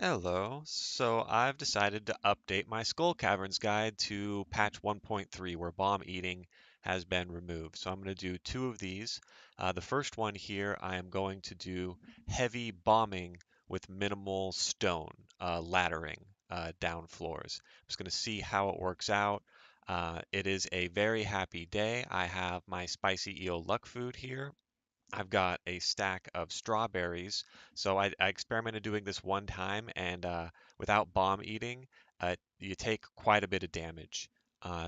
Hello. So I've decided to update my Skull Caverns guide to patch 1.3 where bomb eating has been removed. So I'm going to do two of these. The first one here, I am going to do heavy bombing with minimal stone, laddering down floors. I'm just going to see how it works out. It is a very happy day. I have my spicy eel luck food here. I've got a stack of strawberries. So I experimented doing this one time, and without bomb eating, you take quite a bit of damage.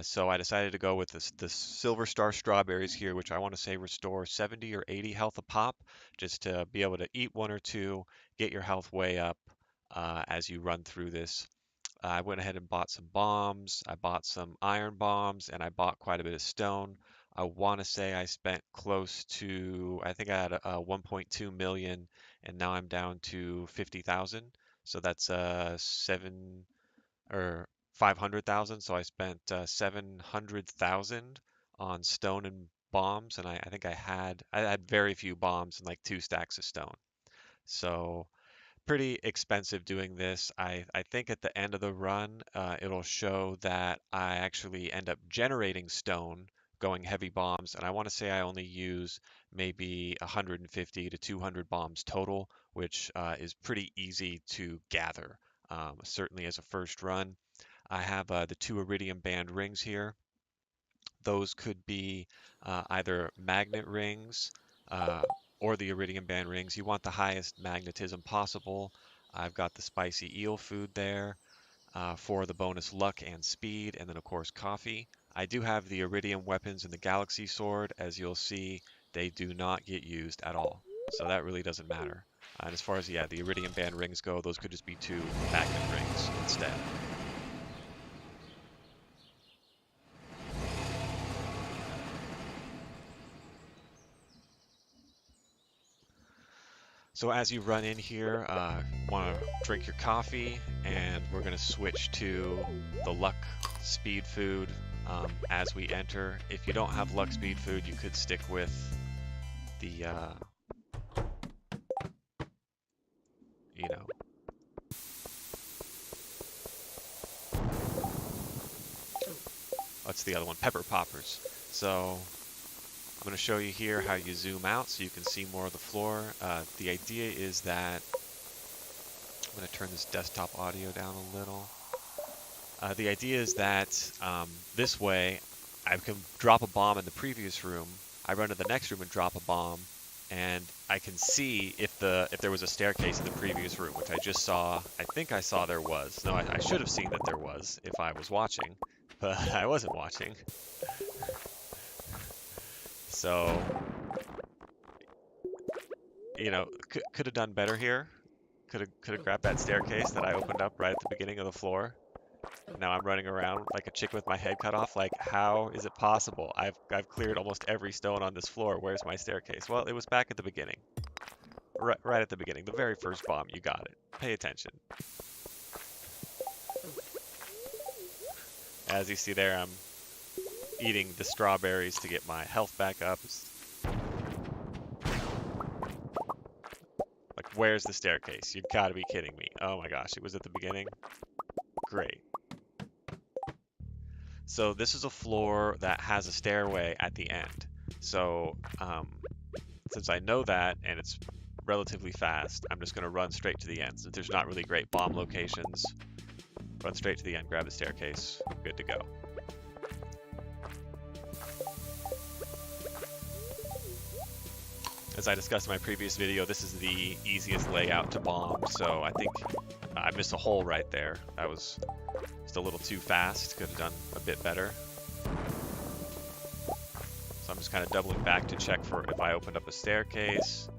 So I decided to go with this Silver Star strawberries here, which I want to say restore 70 or 80 health a pop, just to be able to eat one or two, get your health way up as you run through this. I went ahead and bought some bombs. I bought some iron bombs, and I bought quite a bit of stone. I want to say I spent close to, I think I had 1.2 million, and now I'm down to 50,000. So that's 500,000. So I spent 700,000 on stone and bombs, and I think I had very few bombs and like two stacks of stone. So pretty expensive doing this. I think at the end of the run, it'll show that I actually end up generating stone going heavy bombs, and I want to say I only use maybe 150 to 200 bombs total, which is pretty easy to gather, certainly as a first run. I have the two iridium band rings here. Those could be either magnet rings uh, or the iridium band rings. You want the highest magnetism possible. I've got the spicy eel food there for the bonus luck and speed, and then of course coffee. I do have the iridium weapons and the galaxy sword. As you'll see, they do not get used at all. So that really doesn't matter. And as far as, yeah, the iridium band rings go, those could just be two magnet rings instead. So as you run in here, want to drink your coffee, and we're going to switch to the luck speed food as we enter. If you don't have luck speed food, you could stick with the, you know, what's the other one? Pepper poppers. So I'm going to show you here how you zoom out so you can see more of the floor. The idea is that I'm going to turn this desktop audio down a little. The idea is that this way I can drop a bomb in the previous room. I run to the next room and drop a bomb, and I can see if there was a staircase in the previous room, which I just saw. I think I saw there was. No, I should have seen that there was if I was watching, but I wasn't watching. So, could have done better here. Could have grabbed that staircase that I opened up right at the beginning of the floor. Now I'm running around like a chick with my head cut off. Like, how is it possible? I've cleared almost every stone on this floor. Where's my staircase? Well, it was back at the beginning. Right at the beginning. The very first bomb. You got it. Pay attention. As you see there, I'm eating the strawberries to get my health back up. Like, where's the staircase? You gotta be kidding me. Oh my gosh, it was at the beginning? Great. So this is a floor that has a stairway at the end. So since I know that and it's relatively fast, I'm just going to run straight to the end. Since there's not really great bomb locations, run straight to the end, grab the staircase, good to go. As I discussed in my previous video, this is the easiest layout to bomb, so I think I missed a hole right there. That was just a little too fast, could have done a bit better. So I'm just kind of doubling back to check for if I opened up a staircase.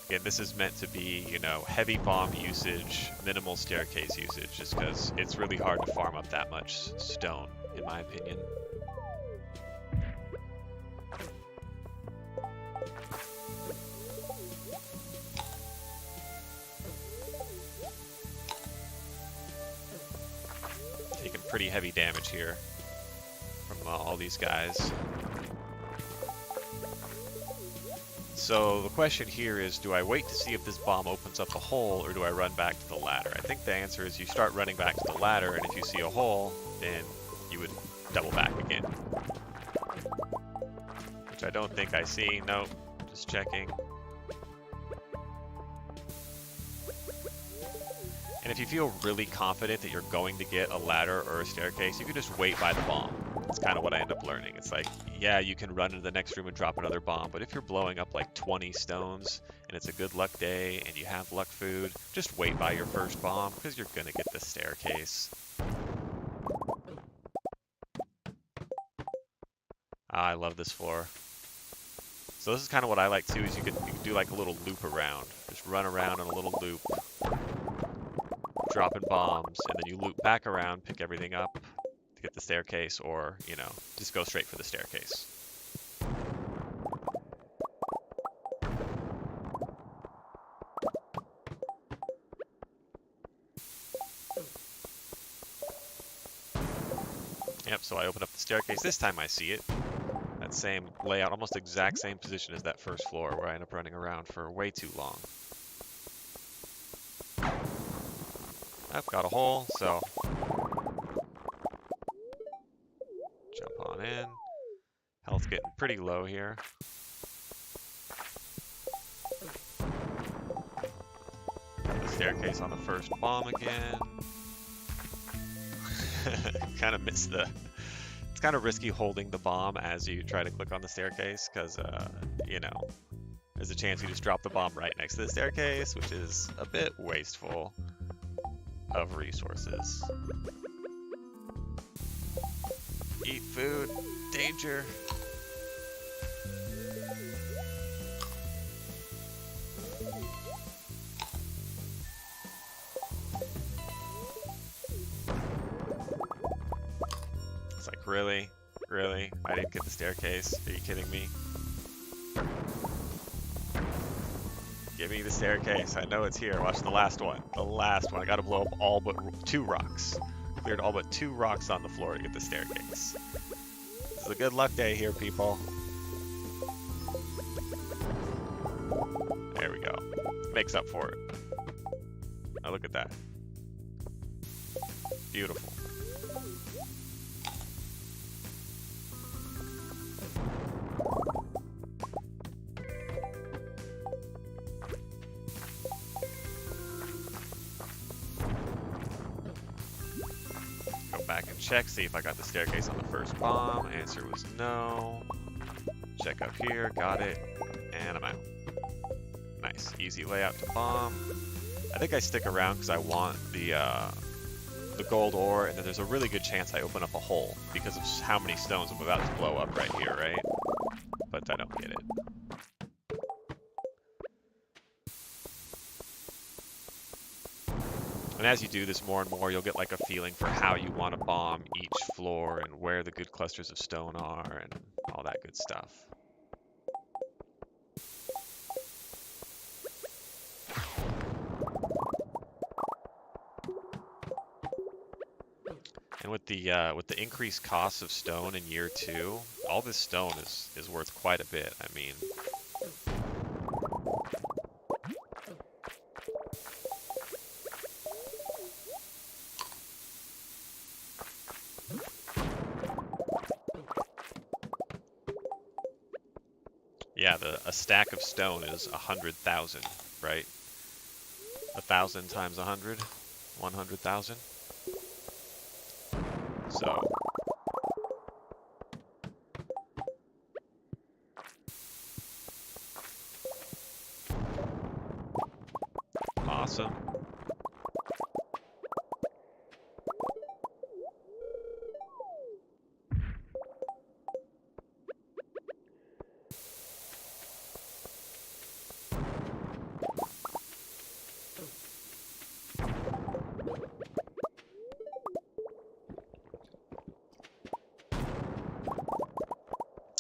Again, this is meant to be, heavy bomb usage, minimal staircase usage, just because it's really hard to farm up that much stone, in my opinion. Taking pretty heavy damage here from all these guys. So the question here is, do I wait to see if this bomb opens up a hole, or do I run back to the ladder? I think the answer is you start running back to the ladder, and if you see a hole, then you would double back again. Which I don't think I see. Nope, just checking. And if you feel really confident that you're going to get a ladder or a staircase, you can just wait by the bomb. That's kind of what I end up learning. It's like, yeah, you can run into the next room and drop another bomb, but if you're blowing up like 20 stones and it's a good luck day and you have luck food, just wait by your first bomb because you're going to get the staircase. I love this floor. So this is kind of what I like too, is you can do like a little loop around. Just run around in a little loop, dropping bombs, and then you loop back around, pick everything up to get the staircase, or, you know, just go straight for the staircase. Yep, so I open up the staircase. This time I see it. That same layout, almost exact same position as that first floor, where I end up running around for way too long. I've got a hole, so jump on in. Health's getting pretty low here. The staircase on the first bomb again. Kind of missed the... It's kind of risky holding the bomb as you try to click on the staircase, because, you know, there's a chance you just drop the bomb right next to the staircase, which is a bit wasteful of resources. Eat food. Danger. It's like, really? Really? I didn't get the staircase. Are you kidding me? Give me the staircase. I know it's here. Watch the last one. The last one. I gotta blow up all but 2 rocks. Cleared all but 2 rocks on the floor to get the staircase. This is a good luck day here, people. There we go. Makes up for it. Now look at that. Beautiful. Back and check, see if I got the staircase on the first bomb. Answer was no. Check up here, got it, and I'm out. Nice, easy layout to bomb. I think I stick around because I want the gold ore, and then there's a really good chance I open up a hole because of how many stones I'm about to blow up right here, right? But I don't get it. And as you do this more and more, you'll get like a feeling for how you want to bomb each floor and where the good clusters of stone are and all that good stuff. And with the increased costs of stone in year 2, all this stone is worth quite a bit. I mean, yeah, a stack of stone is 100,000, right? 1,000 times 100, 100,000. So awesome.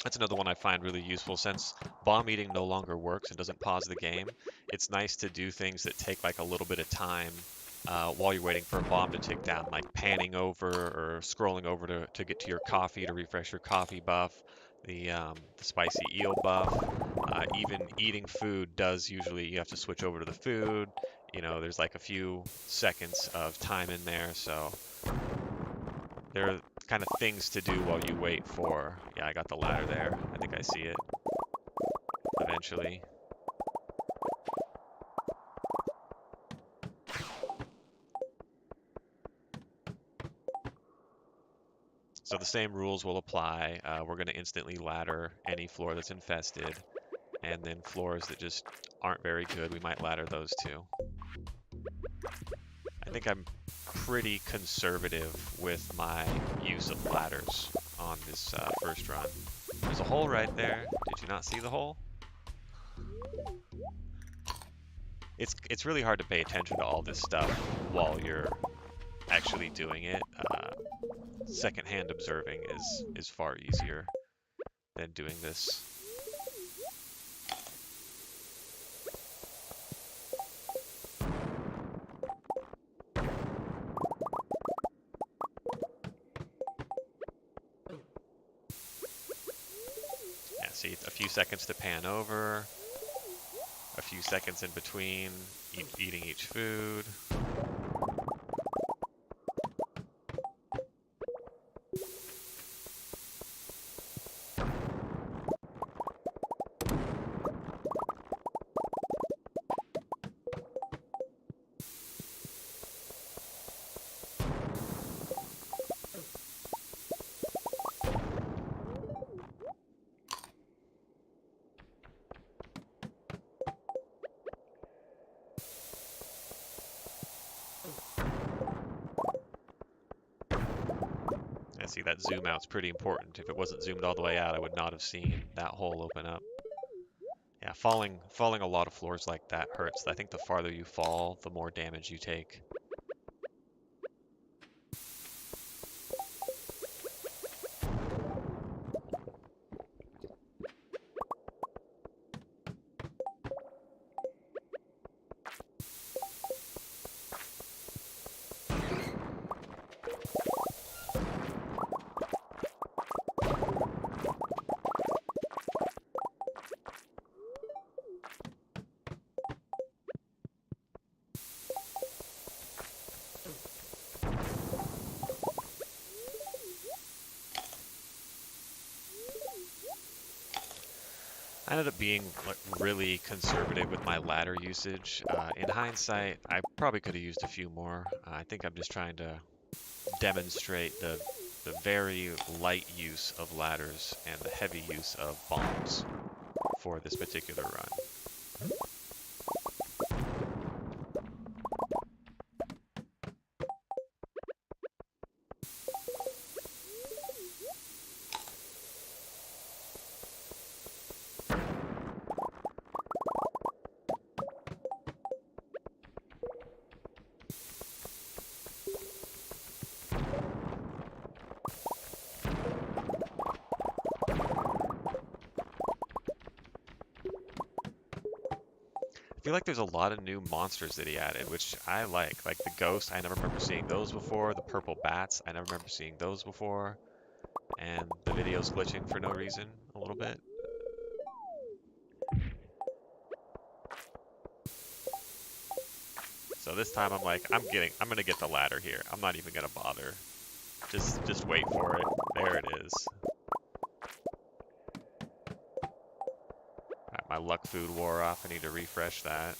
That's another one I find really useful. Since bomb eating no longer works and doesn't pause the game, it's nice to do things that take like a little bit of time while you're waiting for a bomb to tick down, like panning over or scrolling over to get to your coffee to refresh your coffee buff, the spicy eel buff. even eating food does usually, you have to switch over to the food. You know, there's like a few seconds of time in there, so there are kind of things to do while you wait for. Yeah, I got the ladder there. I think I see it eventually. So the same rules will apply. We're going to instantly ladder any floor that's infested, and then floors that just aren't very good, we might ladder those too. I think I'm pretty conservative with my use of ladders on this first run. There's a hole right there. Did you not see the hole? It's really hard to pay attention to all this stuff while you're actually doing it. Secondhand observing is far easier than doing this. Yeah, see, a few seconds to pan over, a few seconds in between eating each food. See, that zoom out's pretty important. If it wasn't zoomed all the way out, I would not have seen that hole open up. Yeah, falling a lot of floors like that hurts. I think the farther you fall, the more damage you take. I ended up being like really conservative with my ladder usage. In hindsight, I probably could have used a few more. I think I'm just trying to demonstrate the very light use of ladders and the heavy use of bombs for this particular run. I feel like there's a lot of new monsters that he added, which I like. Like the ghost, I never remember seeing those before. The purple bats, I never remember seeing those before. And the video's glitching for no reason a little bit. So this time I'm like, I'm gonna get the ladder here. I'm not even gonna bother. Just wait for it. There it is. Alright, my luck food wore off. I need to refresh that.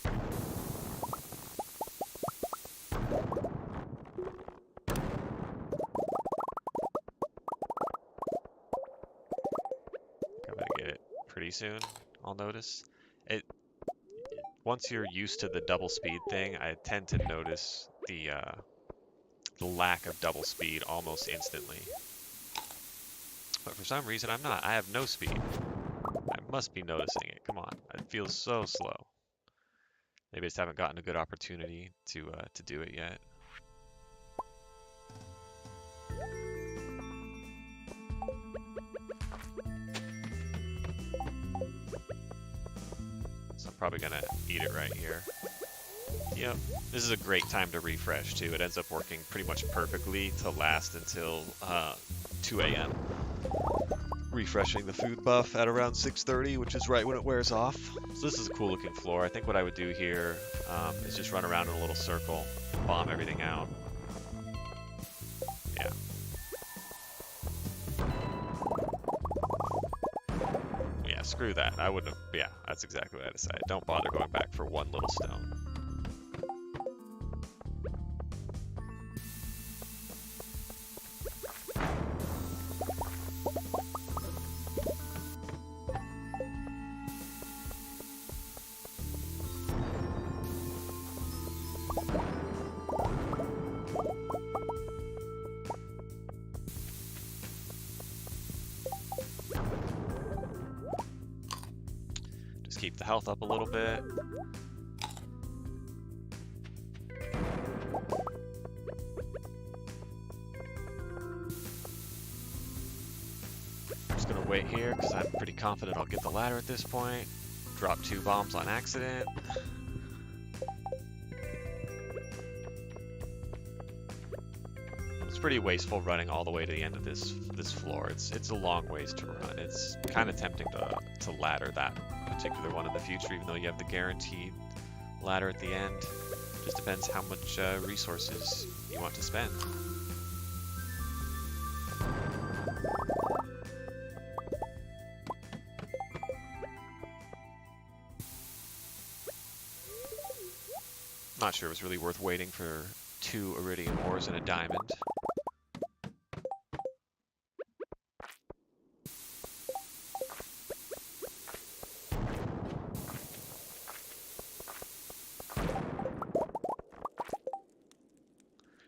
I'm gonna get it pretty soon, I'll notice. Once you're used to the double speed thing, I tend to notice the lack of double speed almost instantly. But for some reason I'm not. I have no speed. I must be noticing it. Come on. It feels so slow. Maybe I just haven't gotten a good opportunity to do it yet. So I'm probably gonna eat it right here. Yep, this is a great time to refresh too. It ends up working pretty much perfectly to last until 2 a.m. refreshing the food buff at around 6:30, which is right when it wears off. So this is a cool looking floor. I think what I would do here is just run around in a little circle, bomb everything out. Yeah. Yeah, screw that. I wouldn't have, yeah, that's exactly what I decided. Don't bother going back for one little stone. Keep the health up a little bit. I'm just gonna wait here because I'm pretty confident I'll get the ladder at this point. Drop 2 bombs on accident. It's pretty wasteful running all the way to the end of this floor. It's a long ways to run. It's kind of tempting to ladder that particular one in the future, even though you have the guaranteed ladder at the end. Just depends how much resources you want to spend. Not sure it was really worth waiting for 2 iridium ores and a diamond.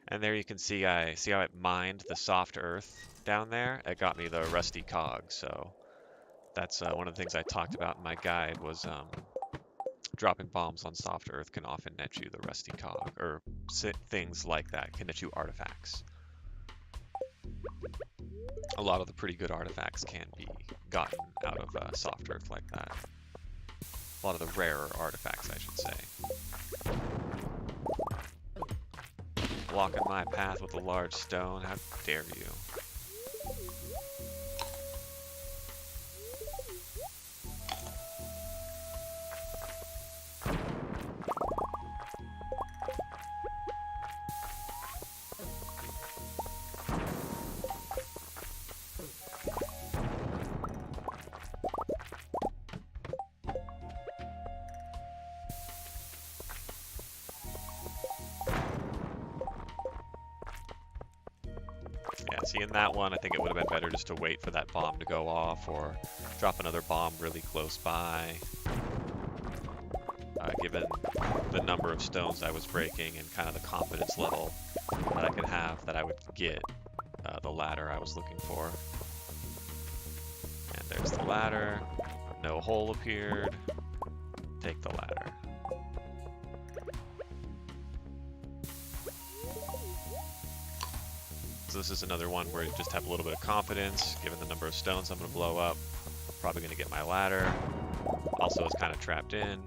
And there you can see see how it mined the soft earth down there. It got me the rusty cog. So that's one of the things I talked about in my guide was dropping bombs on soft earth can often net you the rusty cog, or things like that can net you artifacts. A lot of the pretty good artifacts can be gotten out of soft earth like that. A lot of the rarer artifacts, I should say. Blocking my path with a large stone, how dare you? See, in that one, I think it would have been better just to wait for that bomb to go off or drop another bomb really close by. Given the number of stones I was breaking and kind of the confidence level that I could have that I would get the ladder I was looking for. And there's the ladder. No hole appeared. Take the ladder. So this is another one where you just have a little bit of confidence, given the number of stones I'm going to blow up. Probably going to get my ladder. Also, it's kind of trapped in.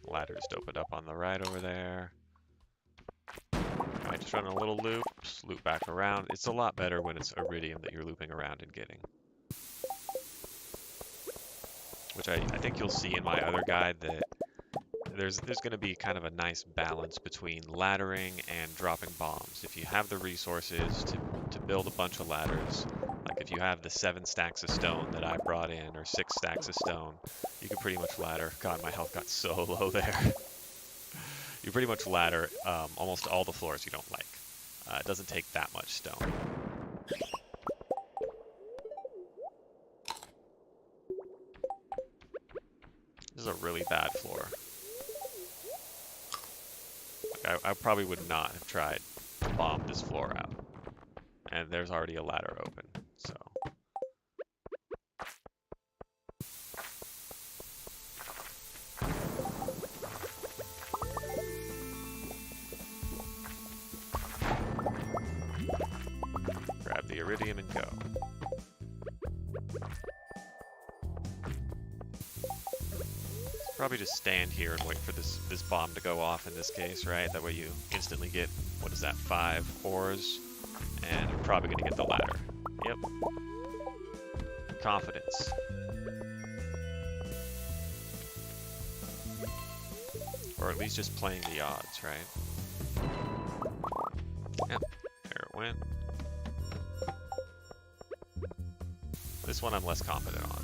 Ladder just opened up on the right over there. I just run a little loop, just loop back around. It's a lot better when it's iridium that you're looping around and getting. Which I think you'll see in my other guide that there's going to be kind of a nice balance between laddering and dropping bombs. If you have the resources to build a bunch of ladders, like if you have the 7 stacks of stone that I brought in, or 6 stacks of stone, you can pretty much ladder. God, my health got so low there. You pretty much ladder almost all the floors you don't like. It doesn't take that much stone. This is a really bad floor. Like I probably would not have tried to bomb this floor out. And there's already a ladder open, so. Grab the iridium and go. probably just stand here and wait for this bomb to go off in this case, right? That way you instantly get, what is that, 5 ores, and you're probably going to get the ladder. Yep. Confidence. Or at least just playing the odds, right? Yep, there it went. This one I'm less confident on.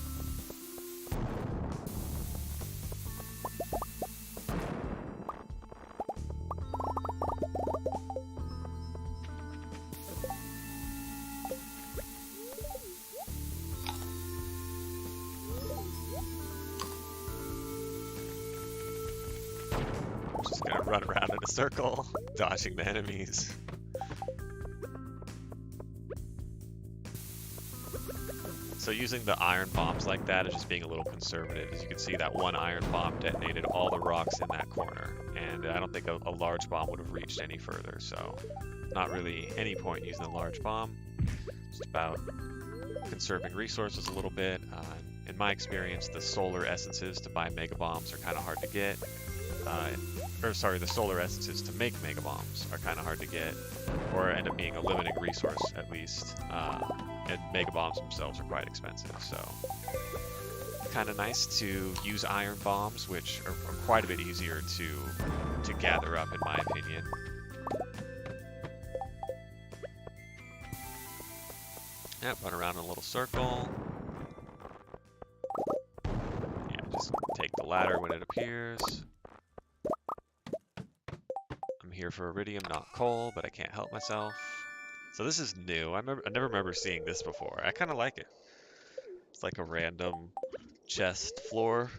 Just gonna run around in a circle, dodging the enemies. So using the iron bombs like that is just being a little conservative. As you can see, that one iron bomb detonated all the rocks in that corner, and I don't think a large bomb would have reached any further, so not really any point using the large bomb. Just about conserving resources a little bit. In my experience, the solar essences to buy mega bombs are kind of hard to get. The solar essences to make mega bombs are kind of hard to get, or end up being a limiting resource at least. And mega bombs themselves are quite expensive, so kind of nice to use iron bombs, which are quite a bit easier to gather up, in my opinion. Yep, run around in a little circle. Yeah, just take the ladder when it appears. I'm here for iridium, not coal, but I can't help myself. So this is new. I never remember seeing this before. I kind of like it. It's like a random chest floor.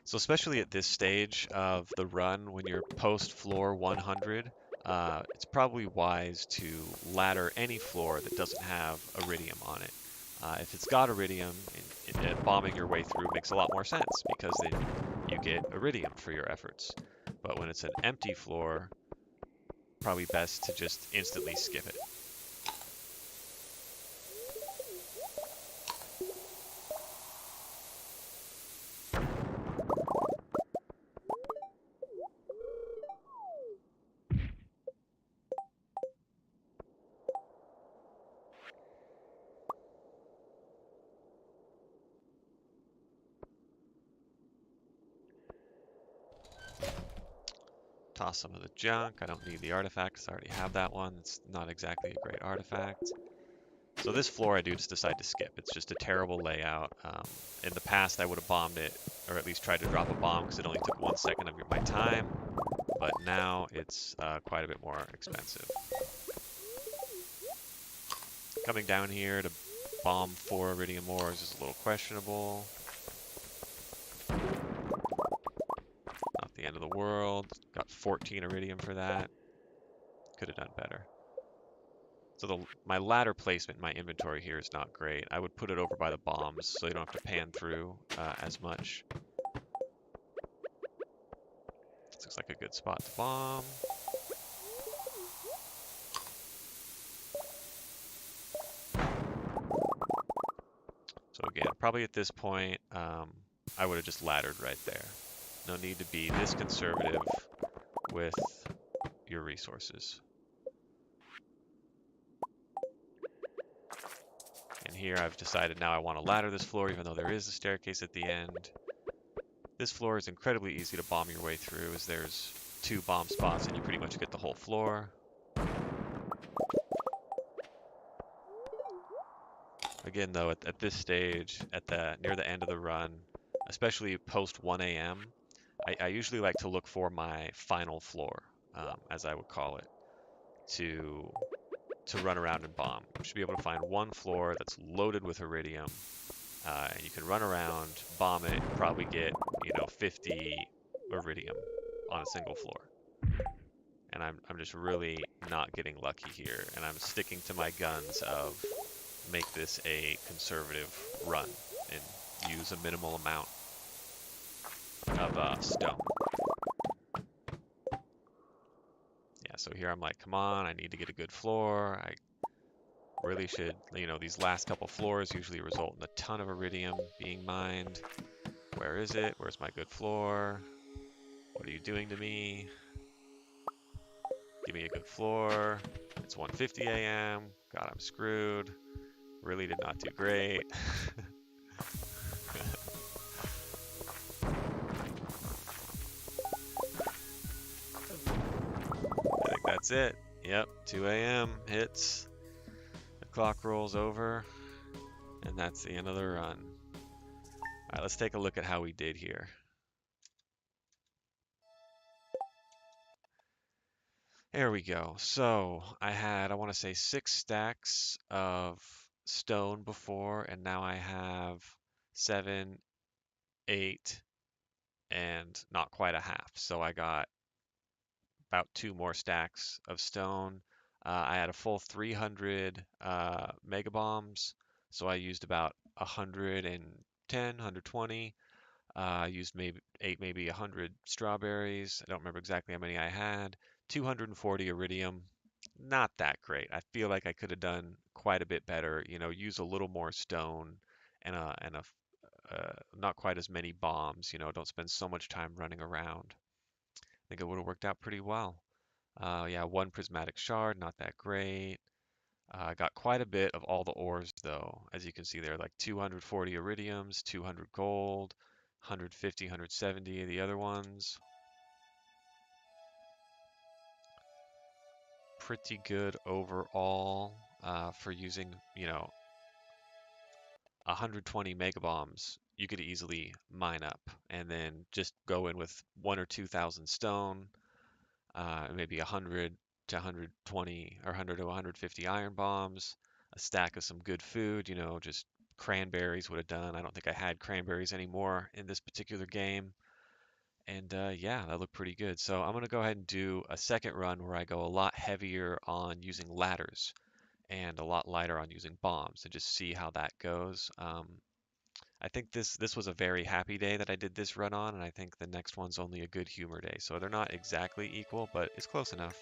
So especially at this stage of the run, when you're post floor 100, it's probably wise to ladder any floor that doesn't have iridium on it. If it's got iridium, bombing your way through makes a lot more sense, because then you get iridium for your efforts. But when it's an empty floor, probably best to just instantly skip it. Toss some of the junk. I don't need the artifact because I already have that one. It's not exactly a great artifact. So this floor I do just decide to skip. It's just a terrible layout. In the past I would have bombed it, or at least tried to drop a bomb, because it only took 1 second of my time. But now it's quite a bit more expensive. Coming down here to bomb 4 iridium ores is a little questionable. Not the end of the world. Got 14 iridium for that. Could have done better. So my ladder placement in my inventory here is not great. I would put it over by the bombs so you don't have to pan through as much. This looks like a good spot to bomb. So again, probably at this point, I would have just laddered right there. No need to be this conservative with your resources. And here I've decided now I want to ladder this floor, even though there is a staircase at the end. This floor is incredibly easy to bomb your way through, as there's 2 bomb spots and you pretty much get the whole floor. Again though, at this stage, near the end of the run, especially post 1 a.m., I usually like to look for my final floor, as I would call it, to run around and bomb. You should be able to find one floor that's loaded with iridium, and you can run around, bomb it, probably get, 50 iridium on a single floor. And I'm just really not getting lucky here, and I'm sticking to my guns of make this a conservative run and use a minimal amount. of stone. Yeah, so here I'm like, come on, I need to get a good floor. I really should, these last couple floors usually result in a ton of iridium being mined. Where is it? Where's my good floor? What are you doing to me? Give me a good floor. It's 1:50 a.m. God, I'm screwed. Really did not do great. I think that's it. Yep, 2 a.m. hits. The clock rolls over, and that's the end of the run. All right, let's take a look at how we did here. There we go. So I had, I want to say 6 stacks of stone before, and now I have 7, 8, and not quite a half. So I got about 2 more stacks of stone. I had a full 300 mega bombs, so I used about 110, 120. I used maybe maybe 100 strawberries. I don't remember exactly how many I had. 240 iridium. Not that great. I feel like I could have done quite a bit better. Use a little more stone and not quite as many bombs. Don't spend so much time running around. I think it would have worked out pretty well. Yeah, 1 prismatic shard, not that great. Got quite a bit of all the ores though. As you can see there, like 240 iridiums, 200 gold, 150, 170 of the other ones. Pretty good overall for using, 120 megabombs. You could easily mine up and then just go in with 1 or 2 thousand stone, maybe 100 to 120 or 100 to 150 iron bombs, a stack of some good food, just cranberries would have done. I don't think I had cranberries anymore in this particular game. And yeah, that looked pretty good. So I'm going to go ahead and do a second run where I go a lot heavier on using ladders and a lot lighter on using bombs and just see how that goes. I think this was a very happy day that I did this run on, and I think the next one's only a good humor day. So they're not exactly equal, but it's close enough.